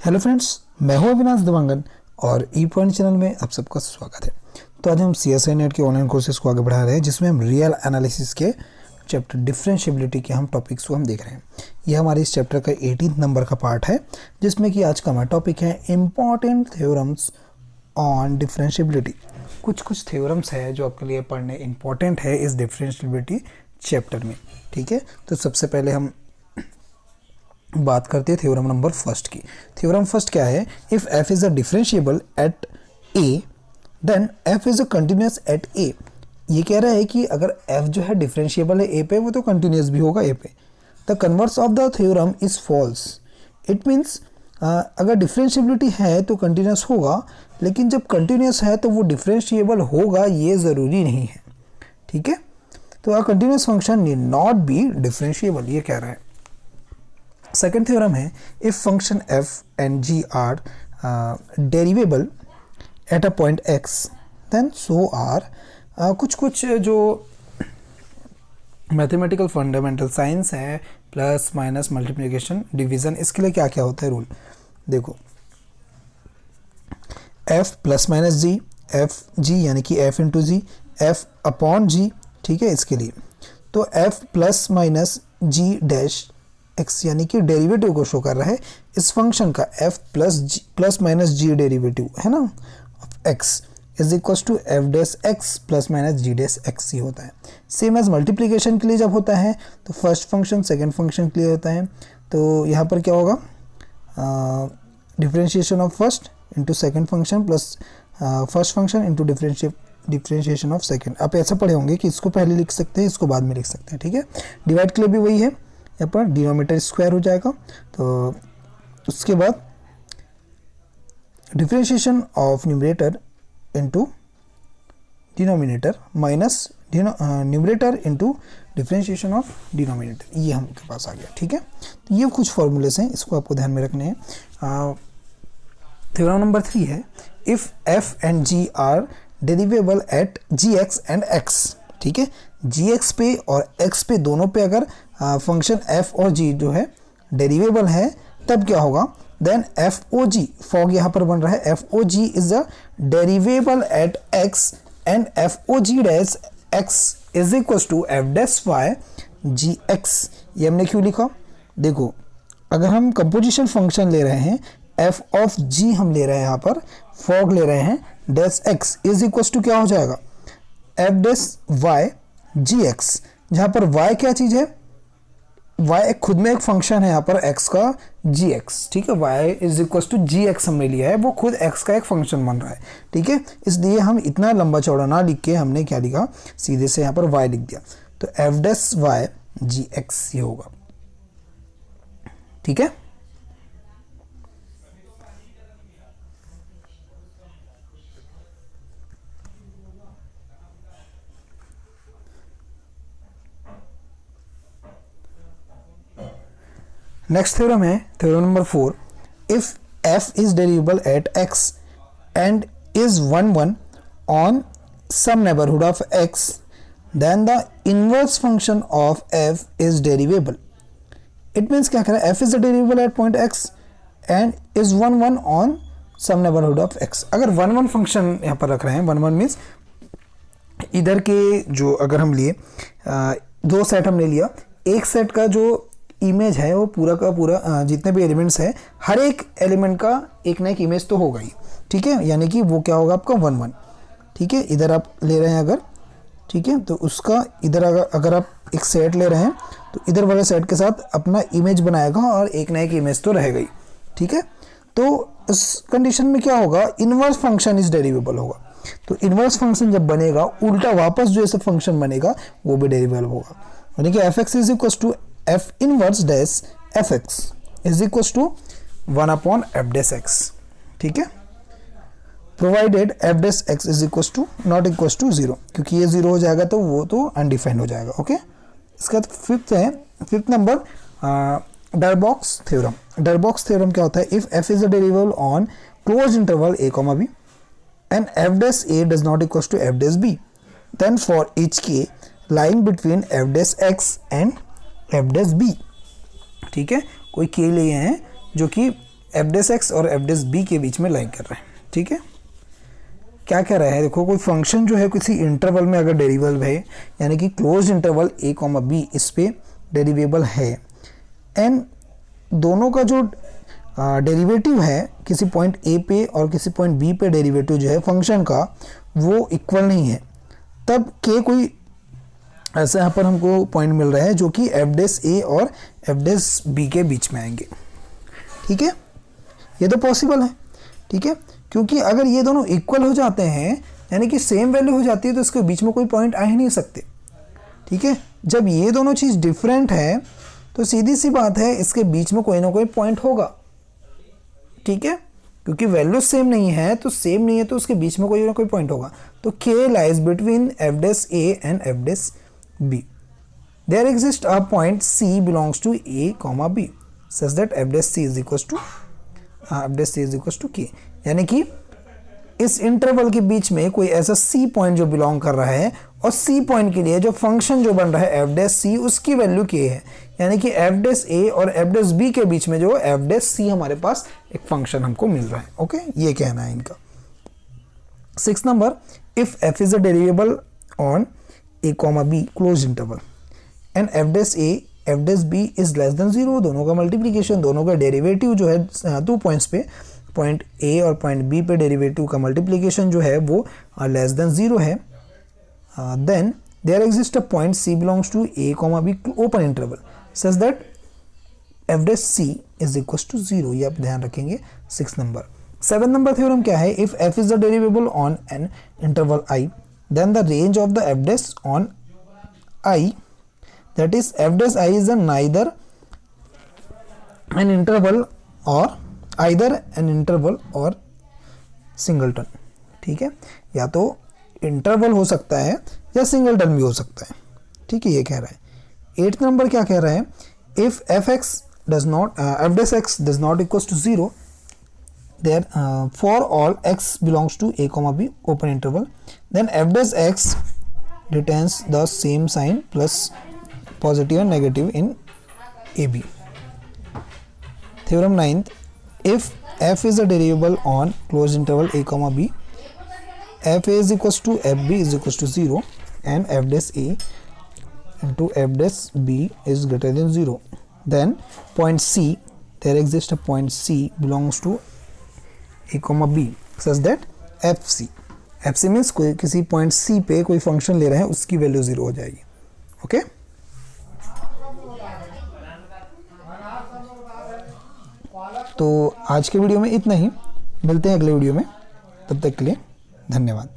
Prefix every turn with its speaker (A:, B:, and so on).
A: Hello friends, मैं हूं अविनाश देवांगन और ई पॉइंट चैनल में आप सबका स्वागत है। तो आज हम CSI नेट के ऑनलाइन कोर्सेज को आगे बढ़ा रहे हैं, जिसमें हम रियल एनालिसिस के चैप्टर डिफरेंशिएबिलिटी के हम टॉपिक्स को हम देख रहे हैं। यह हमारे इस चैप्टर का 18 नंबर का पार्ट है, जिसमें कि आज का हमारा टॉपिक है इम्पॉर्टेंट थ्योरम्स ऑन डिफरेंशिएबिलिटी। कुछ थ्योरम्स है जो आपके लिए पढ़ने इम्पॉर्टेंट है इस डिफरेंशिएबिलिटी चैप्टर में। ठीक है, तो सबसे पहले हम बात करते हैं थ्योरम नंबर फर्स्ट की। थ्योरम फर्स्ट क्या है? If f is a differentiable at a then f is a continuous at a। ये कह रहा है कि अगर f जो है डिफरेंशिएबल है a पे, वो तो कंटिन्यूअस भी होगा a पे। The converse of the theorem is false. It means अगर डिफरेंशिएबिलिटी है तो कंटिन्यूअस होगा, लेकिन जब कंटिन्यूअस है तो वो डिफरेंशिएबल होगा, ये ज़रूरी नहीं है। ठीक है, तो a continuous function need not be differentiable, ये कह रहा है। सेकेंड थ्योरम है if function f and g are derivable at a point x then so are. कुछ जो मैथमेटिकल फंडामेंटल साइंस है, प्लस माइनस मल्टीप्लिकेशन डिवीजन, इसके लिए क्या क्या होता है रूल देखो। f plus minus g, f g यानी कि f into G, f upon g। ठीक है, इसके लिए तो f plus minus g dash x यानी कि डेरिवेटिव को शो कर रहा है इस फंक्शन का, f plus minus g derivative है ना of x is equal to f dash x plus minus g dash x ही होता है। सेम एज मल्टीप्लिकेशन के लिए जब होता है तो फर्स्ट फंक्शन सेकंड फंक्शन के लिए होता है। तो यहाँ पर क्या होगा, differentiation of first into second function plus first function into differentiation of second. आप ऐसा पढ़े होंगे कि इसको पहले लिख सकते हैं, इसको बाद में लिख सकते हैं। ठीक है, डिवाइड के लिए भी वही है, यहाँ पर डिनोमिनेटर स्क्वायर हो जाएगा। तो उसके बाद differentiation of numerator into denominator minus numerator into differentiation of denominator, ये हमके पास आ गया। ठीक है, तो ये कुछ फॉर्मूलेस हैं, इसको आपको ध्यान में रखने हैं। थ्योरम नंबर 3 है if f and g are derivable at gx and x। ठीक है, gx पे और x पे दोनों पे अगर फंक्शन f और g जो है डेरिवेबल है, तब क्या होगा, then f o g, fog यहाँ पर बन रहा है, f o g is a derivable at x and f o g dash x is equal to f dash y g x। ये हमने क्यों लिखा? देखो, अगर हम कंपोजिशन फंक्शन ले रहे हैं, f ऑफ g हम ले रहे हैं, यहाँ पर फॉग ले रहे हैं, dash x is equal to क्या हो जाएगा, f डैश y जी एक्स, जहाँ पर y क्या चीज़ है, y एक खुद में एक फंक्शन है यहाँ पर x का जी एक्स। ठीक है, y is equal to g x हमने लिया है, वो खुद x का एक फंक्शन बन रहा है। ठीक है, इसलिए हम इतना लंबा चौड़ा ना लिख के हमने क्या लिखा, सीधे से यहाँ पर y लिख दिया। तो f डैश y जी एक्स ये होगा। ठीक है, नेक्स्ट थ्योरम है theorem number 4 if f is derivable at x and is 1 on some neighbourhood of x then the inverse function of f is derivable. It means क्या कह रहा है, f is the derivable at point x and is 1 on some neighbourhood of x। अगर 1 function यहाँ पर रख रहे हैं, 1 मीन्स इधर के जो अगर हम लिए दो सेट हमने लिया, एक सेट का जो इमेज है वो पूरा का पूरा जितने भी एलिमेंट्स है, हर एक एलिमेंट का एक ना एक इमेज तो होगा ही। ठीक है, यानी कि वो क्या होगा आपका 1 ठीक है, इधर आप ले रहे हैं अगर, ठीक है, तो उसका इधर अगर आप एक सेट ले रहे हैं तो इधर वाले सेट के साथ अपना इमेज बनाएगा और एक ना एक इमेज तो रहेगा ही। ठीक है, तो इस कंडीशन में क्या होगा, इनवर्स फंक्शन इज डेरिवेबल होगा। तो इनवर्स फंक्शन जब बनेगा, उल्टा वापस जो ऐसा फंक्शन बनेगा वो भी डेरिवेबल होगा। यानी कि f x is equal to f inverse dash f x is equal to 1 upon f dash x. ठीक है, provided f dash x is equal to not equal to 0, क्योंकि ये 0 हो जाएगा तो वो तो अनडिफाइंड हो जाएगा। ओके, इसका fifth number Darboux theorem. Darboux theorem क्या होता है, if f is a derivable on closed interval a, b and f dash a does not equal to f dash b, then for each k lying between f dash x and f dash b। ठीक है, कोई के लिए हैं जो कि F dash x और F dash b के बीच में लाइन कर रहे हैं। ठीक है, क्या कह रहा है, देखो कोई फंक्शन जो है किसी इंटरवल में अगर डेरिवेबल है, यानी कि क्लोज इंटरवल a, b इस पे डेरिवेबल है, एंड दोनों का जो डेरिवेटिव है किसी पॉइंट a पे और किसी पॉइंट b पे डेरिवेटिव जो है फंक्शन का वो इक्वल नहीं है, तब k कोई ऐसा यहाँ पर हमको पॉइंट मिल रहा है जो कि एफ डेस ए और एफ डेस बी के बीच में आएंगे। ठीक है, ये तो पॉसिबल है। ठीक है, क्योंकि अगर ये दोनों इक्वल हो जाते हैं यानी कि सेम वैल्यू हो जाती है तो इसके बीच में कोई पॉइंट आ ही नहीं सकते। ठीक है, जब ये दोनों चीज़ डिफरेंट है तो सीधी सी बात है इसके बीच में कोई ना कोई पॉइंट होगा। ठीक है, क्योंकि वैल्यू सेम नहीं है तो उसके बीच में कोई ना कोई पॉइंट होगा। तो k lies between f dash a and F dash b. There exist a point c belongs to a, b such that f dash c is equals to k। यानी कि इस इंटरवल के बीच में कोई ऐसा c पॉइंट जो belong कर रहा है और c पॉइंट के लिए जो फंक्शन जो बन रहा है एफ डेस c उसकी वैल्यू k है, यानी कि एफ डेस a और एफ डेस b के बीच में जो एफ डेस c हमारे पास एक फंक्शन हमको मिल रहा है। ओके, ये कहना है इनका। 6 number, if f is a derivable on a, b closed interval and F dash a F dash b is less than 0, दोनों का मल्टीप्लिकेशन, दोनों का डेरिवेटिव जो है 2 पॉइंट्स पे, पॉइंट a और पॉइंट b पे डेरिवेटिव का मल्टीप्लिकेशन जो है वो लेस देन 0 है, then there exist a point c belongs to a, b open interval such that f dash c is equal to 0। ये आप ध्यान रखेंगे। 6 नंबर। 7 नंबर थ्योरम क्या है, if f is the derivable on an interval i then the range of the f dash on I, that is f dash I is a neither an interval or either an interval or singleton। ठीक है, या तो interval हो सकता है या singleton भी हो सकता है। ठीक है, ये कह रहा है। 8th नंबर क्या कह रहा है, if f dash x does not equals to 0 there for all x belongs to a, b open interval then f dash x retains the same sign plus positive and negative in ab। theorem 9th, if f is a derivable on closed interval a, b f a is equals to f b is equals to 0 and f dash a into f dash b is greater than 0, then point c, there exists a point c belongs to a, b such that fc means कोई किसी point c पे कोई function ले रहे हैं उसकी value 0 हो जाएगी। ओके, तो आज के वीडियो में इतना ही, मिलते हैं अगले वीडियो में, तब तक के लिए धन्यवाद।